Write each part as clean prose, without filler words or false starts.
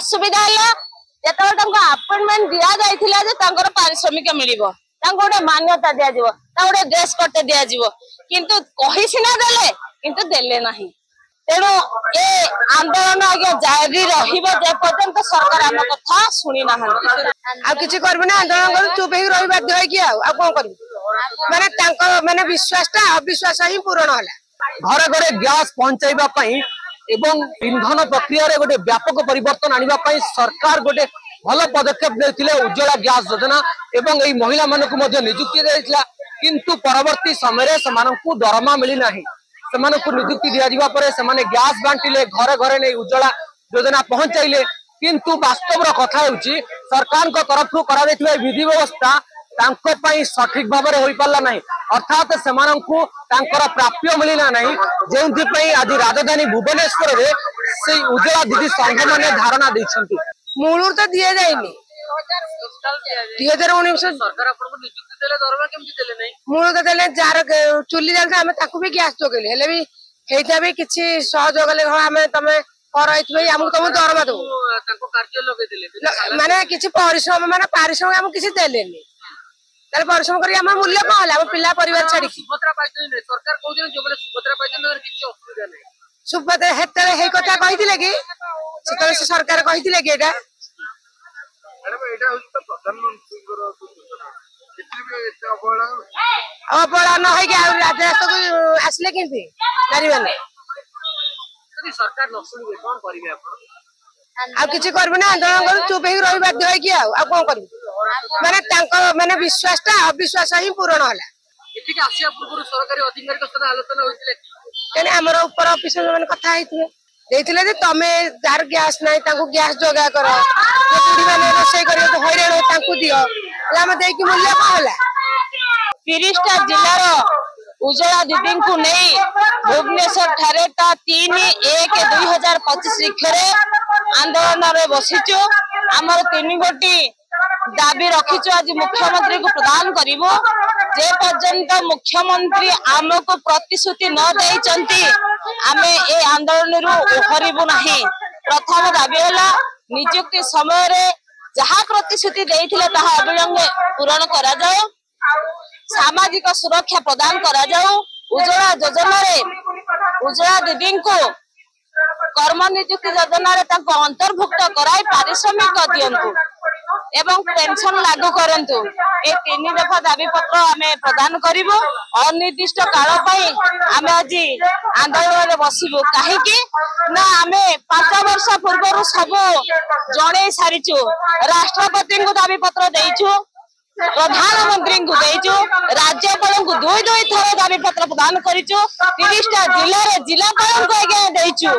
असुविधा है अपॉइंटमेंट दि जाता पारिश्रमिक मिल गोटे मान्यता दि गोटे ड्रेस कोटे दि किंतु कही सीना देले किंतु देले नहीं तेणु ए आंदोलन आगे जारी रपर्यंत सरकार आम कथा शुणी ना कि आंदोलन कर चुप रही बाध्य कौन कर माने विश्वास अविश्वास ही पूरण है घरे घरे गैस पहुंचाइबा एवं इंधन प्रक्रिया रे गोटे व्यापक परिवर्तन आनिबा सरकार गोटे भल पदक्षेप लेथिले उज्ज्वला गैस योजना एवं एई महिला मानकु मध्ये नियुक्ति देथिला किंतु परवर्ती समय से दरमा मिली नाही सेमानकु नियुक्ति दिया जिबा परे सेमाने गैस बांटिले घरे घरे नै उज्ज्वला योजना पहुंचाइले किंतु वास्तव रो कथा होची सरकार को तरफ करा देथिबा विधि व्यवस्था तांको पई सठिक भाबरे होई पाला नाही अर्थात सेमानकु तांकर प्राप्य मिलिला नाही जेउथि पई आज राजधानी भुवनेश्वर रे से उज्ज्वला दीदी संघ माने धारणा दैछंती मूलर तो दिए जाइनी 2019 सरकार आपन को नियुक्ति देले दरमा केमति देले नाही मूल तो देले जार चुली जाल हमें ताकू भी गैस जोगले हेले भी हेता भी किछि सहयोग ले हमें तमे करैत भाई हमको तुम दरमा दो ताको कार्य लगे देले माने किछि परिश्रम माने पारिश्रम हम किछि देलेनी ताले परिश्रम करी हम मूल्य कहला हम पिल्ला परिवार छाड़ी सुभद्रा पाइते नै सरकार कहू जे जोगले सुभद्रा पाइते नै किछि असुविधा नै सुभद्रा हेते हे कथा कहिथिले कि से सरकार कहिथिले कि एटा मैडम एटा होई त प्रधानमंत्री को अबड़ा न है कि राजस्व को आसले केंती नारी माने यदि सरकार न सुनिबे कोन करिवे आपण आ किछि करबे ना आंदोलन कर चुप रही बाध्य है कि कौन कर माने विश्वास अविश्वास ही पूरण है एठी के आसिया पूर्व सरकारी अधिकारी के साथ आलोचना होइतिले केने हमर ऊपर ऑफिसर माने कथा हेतिले देथिले जे तमे जार गैस नाही तांको गैस जोगा करो बुढ़ी माने रोसई करियो तो हैरान हो तांको दियो लाम दे कि मूल्य कहला 30टा जिल्लार उज्ज्वला दीदी को नहीं भुवनेश्वर ठारे 3/1/2025 तारिखरे आंदोलन रे बसिचो हमर 3 गोटी दाबी रखिचो आज मुख्यमंत्री को प्रदान करिवो जे पर्यंत मुख्यमंत्री आमको प्रतिश्रुति न देइचंती आमे ए आंदोलन रु ओहरिबु नाही प्रथम दाबी होला नियुक्ति समय रे जहा प्रतिश्रुति देइथिले ताहा अविलंब पूर्ण करा जाओ सामाजिक सुरक्षा प्रदान करा जाओ उज्ज्वला योजना रे उज्ज्वला दीदी को कर्म नियुक्ति योजना रे ताको अंतर्भुक्त कराई पारिश्रमिक दियंतु एवं पेंशन लागू करंतु ए 3 दफा दाबी पत्र आमे प्रदान करिवो अनिर्दिष्ट काल पई आमे आज आंदोलन रे बसिबो काहे कि ना आमे 5 वर्ष पूर्व सब जणे सारिचु राष्ट्रपति को दाबी पत्र देइछु प्रधानमंत्री को देइछु राज्यपाल को 2 थर दाबी पत्र प्रदान करिछु 30टा जिल्ला रे जिलापाल को आगे देइछु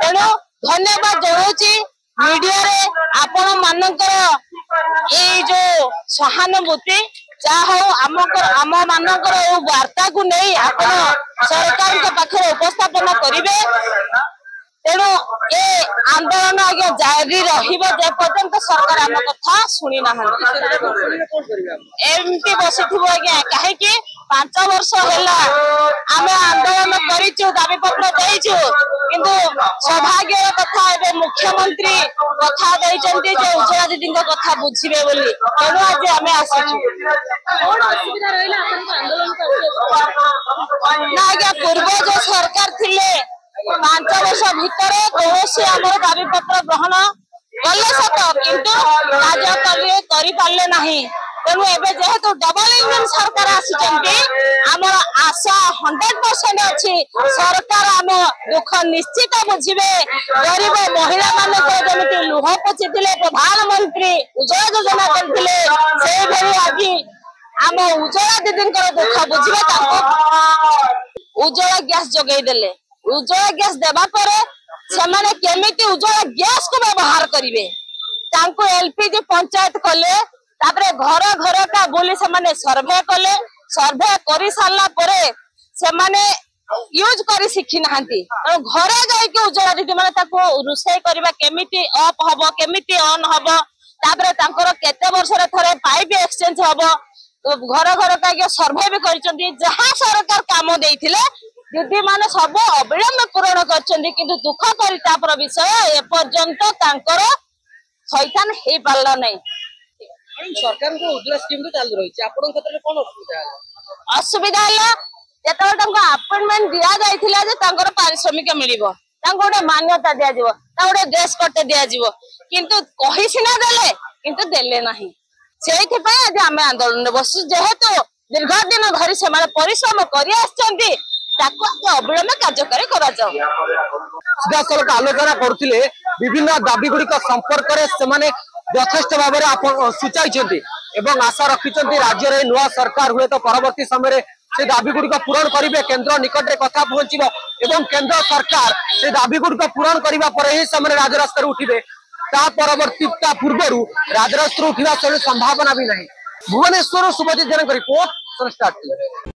तेनो धन्यवाद जणाउछि मीडिया रे आपण मानकर ए जो सहानुभूति चाहो आम मानकर वार्ता को नहीं आपण सरकार के पाखरे उपस्थापन करिवे तेणु ए आंदोलन आगे जारी रपर्यंत सरकार आम कथा शुणी ना एमती बसिथिबो आज्ञा कहीं 5 वर्ष है आम आंदोलन करिचु दाबी पत्र देइचु किंतु सौभाग्य कथा एबे मुख्यमंत्री कथा देइचंती जे उज्ज्वला दीदी कथा बुझिबे बोली तेणु आज आम आसिचु कोन असुविधा रहिला आपन आंदोलन करते ना आज्ञा पूर्व जो सरकार थिले 5 वर्ष भितर कौन आम दाबी पत्र ग्रहण कले सत किंतु कार्य करि पारले नहीं तेणु एबे जेहेतु डबल इंजन सरकार आसीचंती हमर आशा 100% अछि सरकार आम दुख निश्चित बुझिबे गरीब महिला मानक जेमिति लुह पोछिथिले प्रधानमंत्री उज्ज्वला योजना करथिले से भली आज आम उज्ज्वला दीदी दुख बुझिबे ताको उज्ज्वला गैस जगै देले उज्ज्वला गैस देबा परे सेमाने केमिति उज्ज्वला गैस को व्यवहार करिवे तांको एलपीजी पंचायत कले तापरे घर घर का बोली सेमाने सर्वे कले सर्वे करि सारला परे सेमाने यूज करी सिखि नाहंती घरे जाई के उज्ज्वला दीदी माने ताको रुसई करबा केमिति ऑफ हबो केमिति ऑन हबो तापरे तांकर केते वर्ष रे थरे पाइप एक्सचेंज हबो घर घर का सर्वे भी करिसंती जहां सरकार काम देइथिले दीदी माने सब अविलंब पूरण करछंती किंतु दुख परितापर विषय ए पर्यंत तांकर थैथान हो पारा नहीं। सरकार को उज्ज्वला स्कीम तो चालू रही है आपन क्षेत्र में कोन असुविधा है असुविधा है जतबे अपॉइंटमेंट दिया जाइथिला जे तांकर पारिश्रमिक मिलिबो तांको गोटे मान्यता दिया जिवो ता गोटे गैस कटे दिया जिवो किंतु कहि सिना देले किंतु देले नाही सेहि पय आज आमे आंदोलन बसु जेहेतु दीर्घ दिन धरि से माने परिश्रम करि आछंती ताको अविलंब कार्यकारी करा जाओ सीधासलख आलोचना करथिले विभिन्न दाबी गुड़िक संपर्क में से यथेष्ट भाव में सूचाई एवं आशा रखिंट राज्य में नुआ सरकार हुए तो परवर्ती समय से दाबी गुड़िक पूरण करेंगे केंद्र निकट में कथा पहुंचो एवं केंद्र सरकार से दाबी गुड़िक पूरण करने पर ही समय राजरास्ता उठे परवर्ती पूर्व राजरास्ता उठा संभावना भी नहीं। भुवनेश्वर सुभजीत जैन रिपोर्ट।